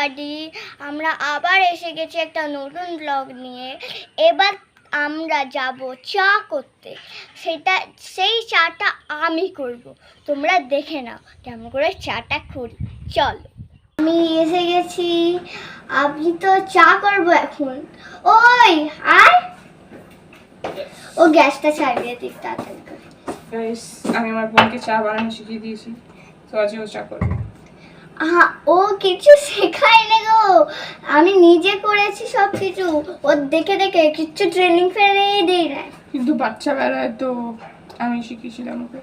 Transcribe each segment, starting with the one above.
Everybody, আমরা আবার এসে গেছি একটা নতুন ব্লগ নিয়ে। এবার আমরা যাব চা করতে। সেই চাটা আমি করব, তোমরা দেখে নাও কেমন করে চাটা করি। চলো, আমি এসে গেছি, আমি তো চা করব এখন। ওই আর ও গ্যাসটা ছাড়িয়ে দিক তাড়াতাড়ি করে। আমি আমার বোনকে চা বানানো শিখিয়ে দিয়েছি, তো আজকে ও চা করবে। ও কিছু শেখায় না গো, আমি নিজে করেছি সব কিছু। ও দেখে দেখে কিছু ট্রেনিং ফেলেই দেই না, কিন্তু বাচ্চা বেলায় তো আমি শিখিয়েছিলাম ওকে।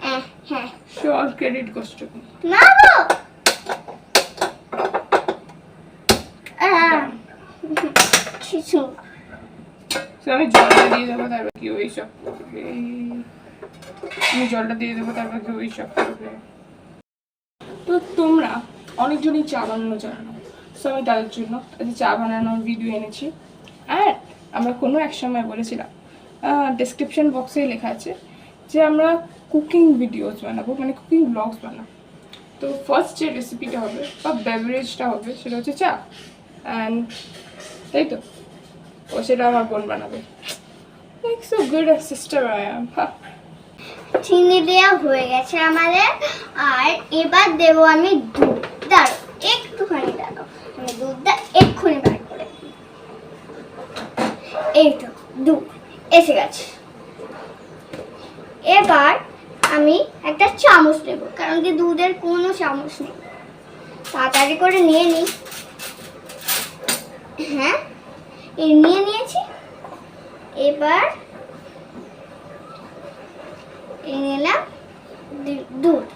হ্যাঁ, sure credit goes to me. না গো, কিছু আমি জলটা দিয়ে দেবো, তারপর কি ওই সব করবে। আমি জলটা দিয়ে দেবো, তারপর কি ওই সব করবে। তো তোমরা অনেকজনই চা বানানো জানো না, তো আমি তাদের জন্য আজকে চা বানানোর ভিডিও এনেছি। আর আমরা কোনো এক সময় বলেছিলাম, ডেসক্রিপশন বক্সে লেখা আছে যে আমরা কুকিং ভিডিওস বানাবো, মানে কুকিং ব্লগস বানাবো। তো ফার্স্ট যে রেসিপিটা হবে বা বেভারেজটা হবে সেটা হচ্ছে চা। অ্যান্ড তাই তো ও সেটা আমার বোন বানাবে। Like so good a sister I am. চিনি দেওয়া হয়ে গেছে আমাদের। আর এবার দেবো আমি দুধ। দাঁড়ো, একটুখানি দাঁড়ো, আমি দুধটা এক্ষুনি বার করে দিই। এই তো দুধ এসে গেছে। এবার আমি একটা চামচ নেব, কারণ কি দুধের কোনো চামচ নেই। তাড়াতাড়ি করে নিয়ে নিই। হ্যাঁ, এই নিয়ে নিয়েছি। এবার এই নিলাম দুধ,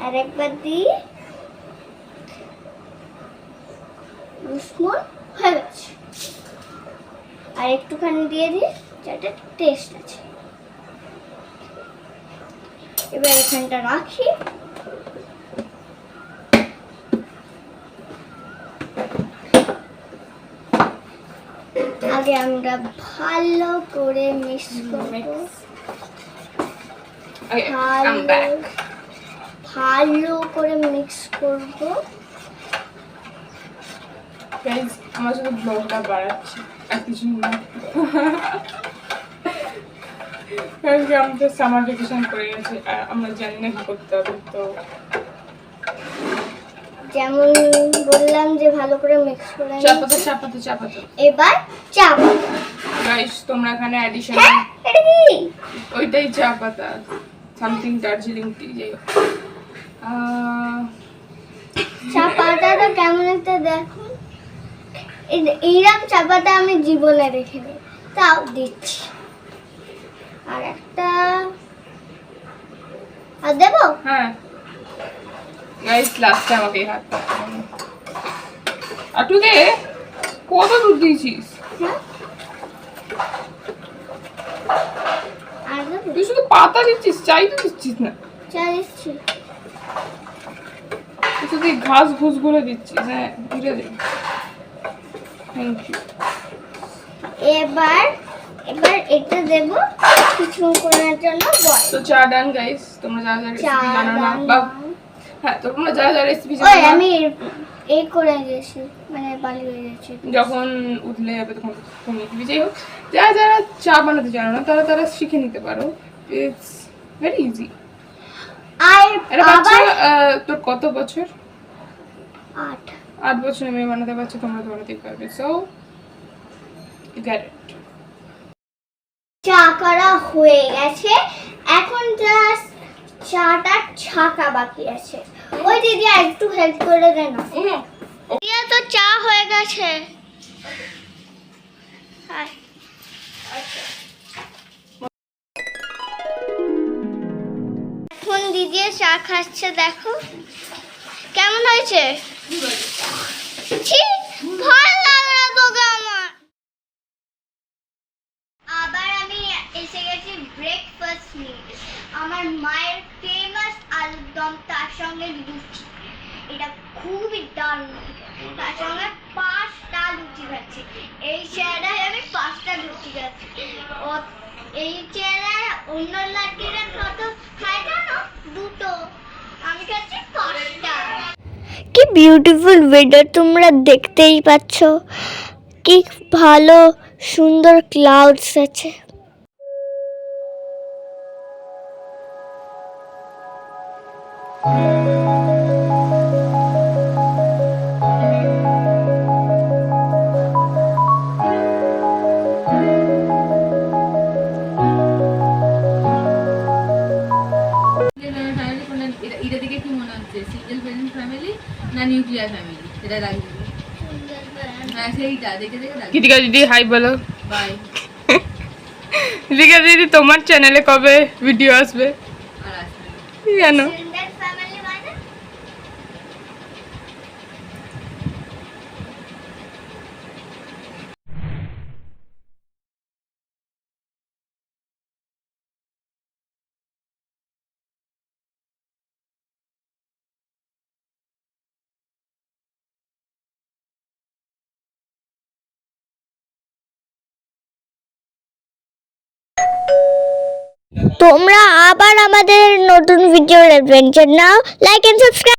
আর একবার দিই। স্পুন হয়ে গেছে। আর একটুখানি দিয়ে দিই, যাতে টেস্ট আছে। এবার এখানটা রাখি। আগে আমরা ভালো করে মিক্স করব। ভালো করে মিক্স করব। গাইজ, আমার শুধু ব্লগটা বাড়াচ্ছি আর কিছু না। কারণ কি আমাদের সামার ভ্যাকেশন পড়ে গেছে আর আমরা জানি না কি করতে হবে। তো যেমন বললাম যে ভালো করে মিক্স করে চাপাতো। এবার চা পাতা। গাইজ, তোমরা এখানে অ্যাডিশন, এটা কি? ওইটাই চা পাতা, সামথিং দার্জিলিং টি, যাই হোক। চা পাতাটা কেমন একটা দেখো, এইরকম চা পাতা আমি জীবনে দেখিনি, তাও দিচ্ছি। আর একটা আর দেবো। হ্যাঁ গাইজ, লাস্টে আমাকে এই হাতটা আটু দে। কত দুধ দিয়েছিস? হ্যাঁ, আর দেবো। তুই শুধু পাতা দিচ্ছিস, চাই তো দিচ্ছিস না। চা দিচ্ছি। তুই শুধু ঘাস ঘুষ গুলো দিচ্ছিস। হ্যাঁ, ধীরে দে। Thank you. এবার এটা দেব কিছু করার জন্য। তো চা ডান গাইস, তোমরা যা যা রেসিপি জানো না বা হ্যাঁ তোমরা যা যা রেসিপি জানো না, আমি এই করে দিয়েছি, মানে বালি হয়ে গেছে। যখন উঠলে যাবে তখন কমিয়ে দিবি। যাই হোক, যারা চা বানাতে জানো না তারা শিখে নিতে পারো। It's very easy. আর এটা বাচ্চা, তোর কত বছর? 8 বছর মেয়ে বানাতে পারছে, তোমরা তো বানাতেই পারবে। So get it. চা করা হয়ে গেছে, এখন জাস্ট চাটা ছাকা বাকি আছে। ওই দিদি একটু হেল্প করে দে না। দিয়া তো চা হয়ে গেছে। এখন দিদি চা খাচ্ছে, দেখো কেমন হয়েছে। ভালো লাগলো তোকে আমার। আবার আমি এসে গেছি ব্রেকফাস্ট নিয়ে। আমার মায়ের ফেমাস আলুর দম, তার সঙ্গে লুচি। এটা খুবই দারুণ। তার সঙ্গে 5টা লুচি খাচ্ছি। এই চেহারায় আমি 5টা লুচি খাচ্ছি। এই চেহারায় অন্য লাঠিরা কত খায় জানো? 2টো, আমি খাচ্ছি 5টা। কি বিউটিফুল ওয়েদার, তোমরা দেখতেই পাচ্ছ কি ভালো সুন্দর ক্লাউডস আছে। এটা দেখে কি মনে হচ্ছে, সিঙ্গেল প্যারেন্ট ফ্যামিলি না নিউক্লিয়ার ফ্যামিলি? সেটা রাখবি। হ্যাঁ সেইটা দেখে দেখে রাখবি। কৃতিকা দিদি হাই বলো। বাই। কৃতিকা দিদি তোমার চ্যানেলে কবে ভিডিও আসবে আর আসবে না। জানো? তোমরা আবার আমাদের নতুন ভিডিও অ্যাডভেঞ্চার নাও, লাইক এন্ড সাবস্ক্রাইব।